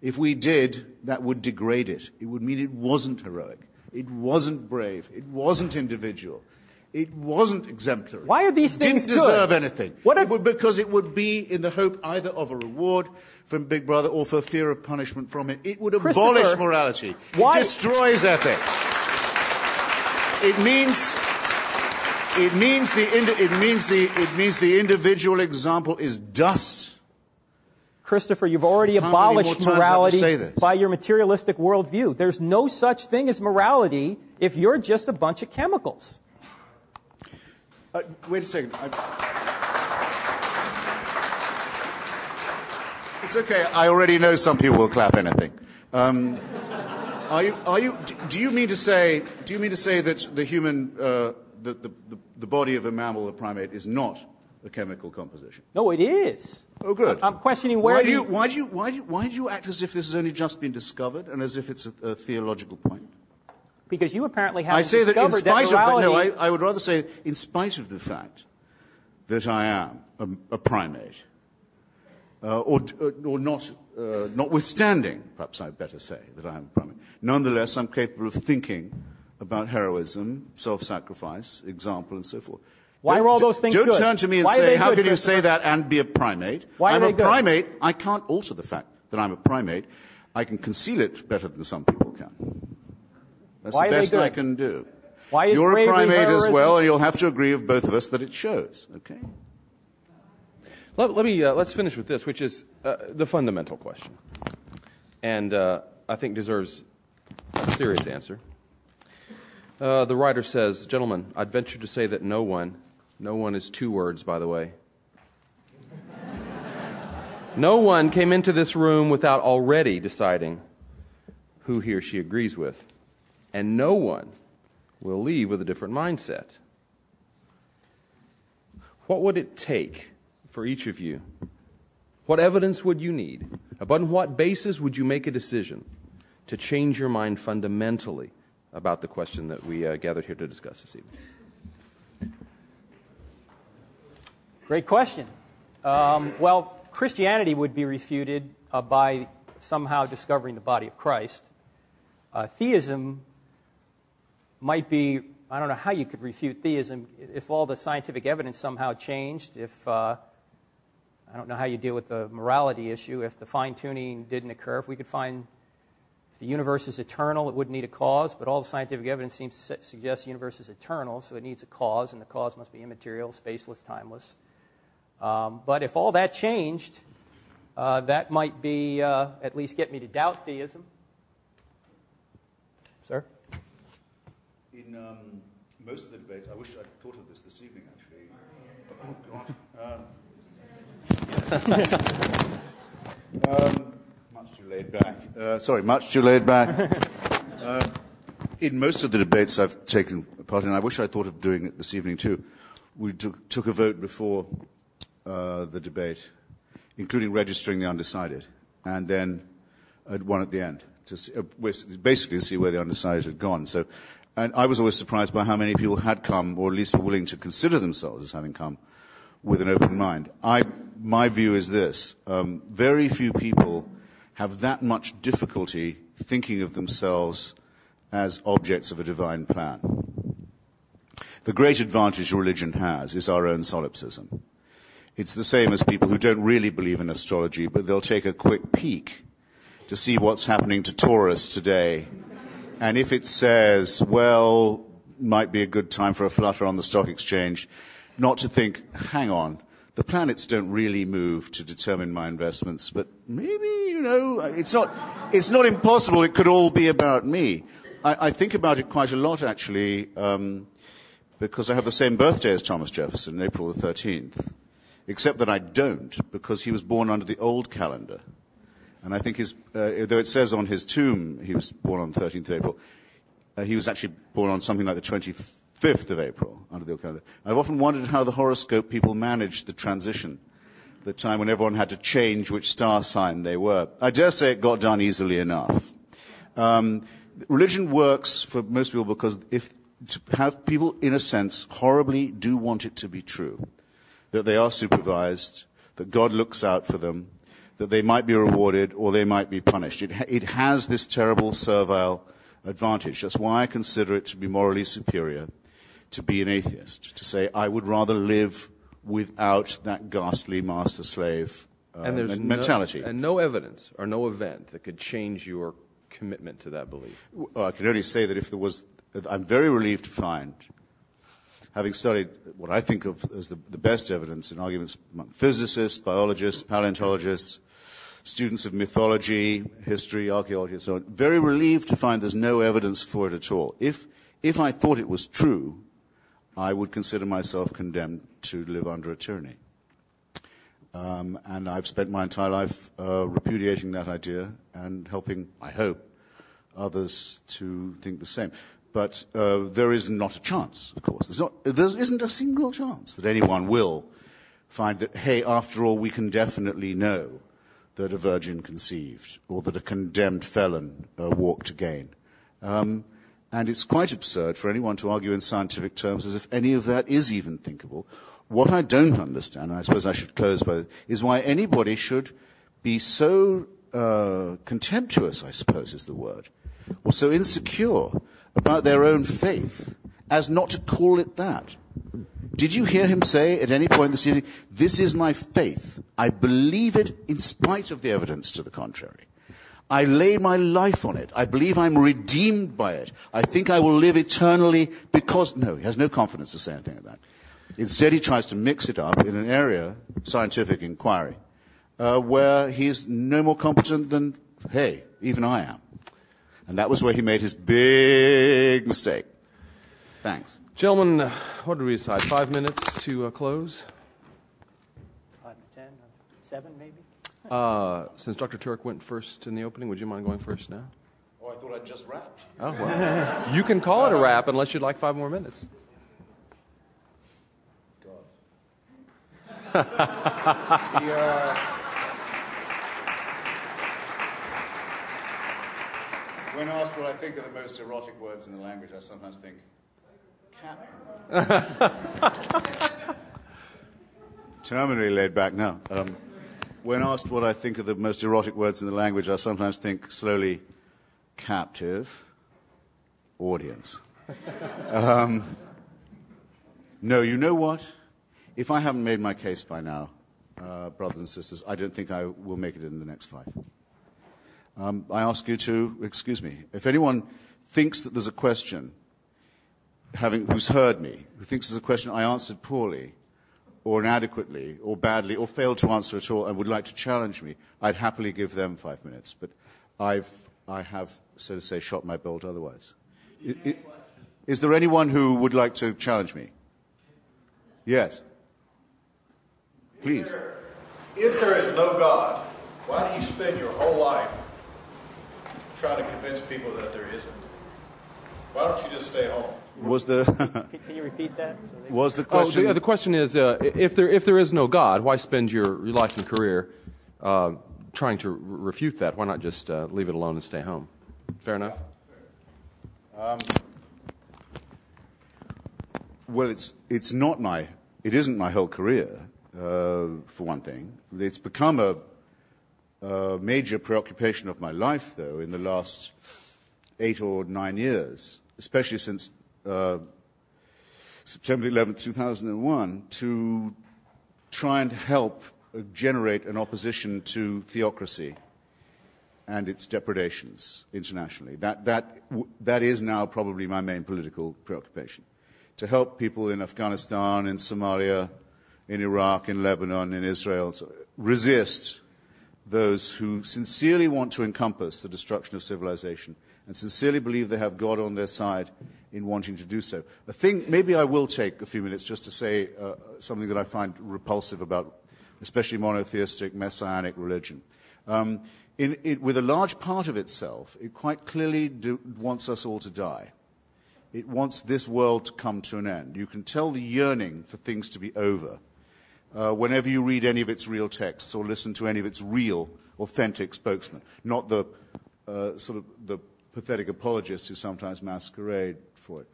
If we did, that would degrade it. It would mean it wasn't heroic. It wasn't brave. It wasn't individual. It wasn't exemplary. Why are these things good? Didn't deserve anything. Because it would be in the hope either of a reward from Big Brother or for fear of punishment from it. It would abolish morality. It destroys ethics. It means the individual example is dust. Christopher, you've already abolished morality by your materialistic worldview. There's no such thing as morality if you're just a bunch of chemicals. Wait a second. It's okay. I already know some people will clap anything. Do you mean to say that the human, the body of a mammal, a primate, is not a chemical composition? No, it is. Oh, good. I'm questioning why do you act as if this has only just been discovered and as if it's a theological point? Because you apparently haven't discovered that morality... No, I would rather say in spite of the fact that I am a primate, or not, notwithstanding, perhaps I'd better say that I am a primate, nonetheless I'm capable of thinking about heroism, self-sacrifice, example, and so forth. Why are all those things good? Don't turn to me and say, how can you say that and be a primate? I'm a primate. I can't alter the fact that I'm a primate. I can conceal it better than some people can. That's the best I can do. You're a primate as well, and you'll have to agree with both of us that it shows. Okay? Let's finish with this, which is the fundamental question, and I think deserves a serious answer. The writer says, gentlemen, I'd venture to say that no one is two words, by the way. No one came into this room without already deciding who he or she agrees with. And no one will leave with a different mindset. What would it take for each of you? What evidence would you need? Upon what basis would you make a decision to change your mind fundamentally about the question that we gathered here to discuss this evening? Great question. Well, Christianity would be refuted by somehow discovering the body of Christ. Theism might be, I don't know how you could refute theism if all the scientific evidence somehow changed, if, I don't know how you deal with the morality issue, if the fine-tuning didn't occur, if we could find, if the universe is eternal, it wouldn't need a cause, but all the scientific evidence seems to suggest the universe is eternal, so it needs a cause, and the cause must be immaterial, spaceless, timeless. But if all that changed, that might be, at least get me to doubt theism. Sir? In most of the debates, I wish I'd thought of this evening, actually. Oh, God. Much too laid back. Much too laid back. In most of the debates I've taken part in, I wish I'd thought of doing it this evening, too. We took a vote before the debate, including registering the undecided, and then one at the end, basically to see where the undecided had gone. So, and I was always surprised by how many people had come, or at least were willing to consider themselves as having come with an open mind. My view is this. Very few people have that much difficulty thinking of themselves as objects of a divine plan. The great advantage religion has is our own solipsism. It's the same as people who don't really believe in astrology, but they'll take a quick peek to see what's happening to Taurus today. And if it says, well, might be a good time for a flutter on the stock exchange, not to think, hang on, the planets don't really move to determine my investments, but maybe, it's not impossible. It could all be about me. I think about it quite a lot, actually, because I have the same birthday as Thomas Jefferson, April the 13th, except that I don't, because he was born under the old calendar. And I think though it says on his tomb he was born on the 13th of April, he was actually born on something like the 25th of April under the old calendar. I've often wondered how the horoscope people managed the transition, the time when everyone had to change which star sign they were. I dare say it got done easily enough. Religion works for most people because to have people, in a sense, horribly do want it to be true, that they are supervised, that God looks out for them, that they might be rewarded or they might be punished. It has this terrible servile advantage. That's why I consider it to be morally superior to be an atheist, to say I would rather live without that ghastly master-slave mentality. And no evidence or no event that could change your commitment to that belief. Well, I can only say that if there was, I'm very relieved to find, having studied what I think of as the best evidence in arguments among physicists, biologists, paleontologists, students of mythology, history, archaeology, and so on, very relieved to find there's no evidence for it at all. If I thought it was true, I would consider myself condemned to live under a tyranny. And I've spent my entire life repudiating that idea and helping, I hope, others to think the same. But there is not a chance, of course. There isn't a single chance that anyone will find that, hey, after all, we can definitely know that a virgin conceived or that a condemned felon walked again. And it's quite absurd for anyone to argue in scientific terms as if any of that is even thinkable. What I don't understand, and I suppose I should close by this, is why anybody should be so contemptuous, I suppose is the word, or so insecure about their own faith as not to call it that. Did you hear him say at any point this evening, this is my faith. I believe it in spite of the evidence to the contrary. I lay my life on it. I believe I'm redeemed by it. I think I will live eternally because... No, he has no confidence to say anything like that. Instead, he tries to mix it up in an area, scientific inquiry, where he's no more competent than, hey, even I am. And that was where he made his big mistake. Thanks. Gentlemen, what did we decide? 5 minutes to close? 5 to 10, or 7 maybe? Since Dr. Turek went first in the opening, would you mind going first now? Oh, I thought I'd just wrapped. Oh, well. You can call it a wrap unless you'd like 5 more minutes. When asked what I think are the most erotic words in the language, I sometimes think, cat. Terminally laid back now. When asked what I think are the most erotic words in the language, I sometimes think slowly, captive, audience. No, you know what? If I haven't made my case by now, brothers and sisters, I don't think I will make it in the next 5. I ask you to excuse me. If anyone thinks that there's a question, who's heard me, who thinks there's a question I answered poorly, or inadequately, or badly, or failed to answer at all, and would like to challenge me, I'd happily give them 5 minutes. But I have, so to say, shot my bolt otherwise. Is there anyone who would like to challenge me? Yes. Please. If there is no God, why do you spend your whole life trying to convince people that there isn't? Why don't you just stay home? Can you repeat that? Was the question? The question is, if there is no God, why spend your life and career trying to refute that? Why not just leave it alone and stay home? Fair enough. Well, it isn't my whole career, for one thing. It's become a major preoccupation of my life, though, in the last 8 or 9 years, especially since September 11th, 2001, to try and help generate an opposition to theocracy and its depredations internationally. That is now probably my main political preoccupation. To help people in Afghanistan, in Somalia, in Iraq, in Lebanon, in Israel, resist those who sincerely want to encompass the destruction of civilization and sincerely believe they have God on their side in wanting to do so. Maybe I will take a few minutes just to say something that I find repulsive about especially monotheistic, messianic religion. With a large part of itself, it quite clearly wants us all to die. It wants this world to come to an end. You can tell the yearning for things to be over whenever you read any of its real texts or listen to any of its real, authentic spokesmen, not the sort of the pathetic apologists who sometimes masquerade for it.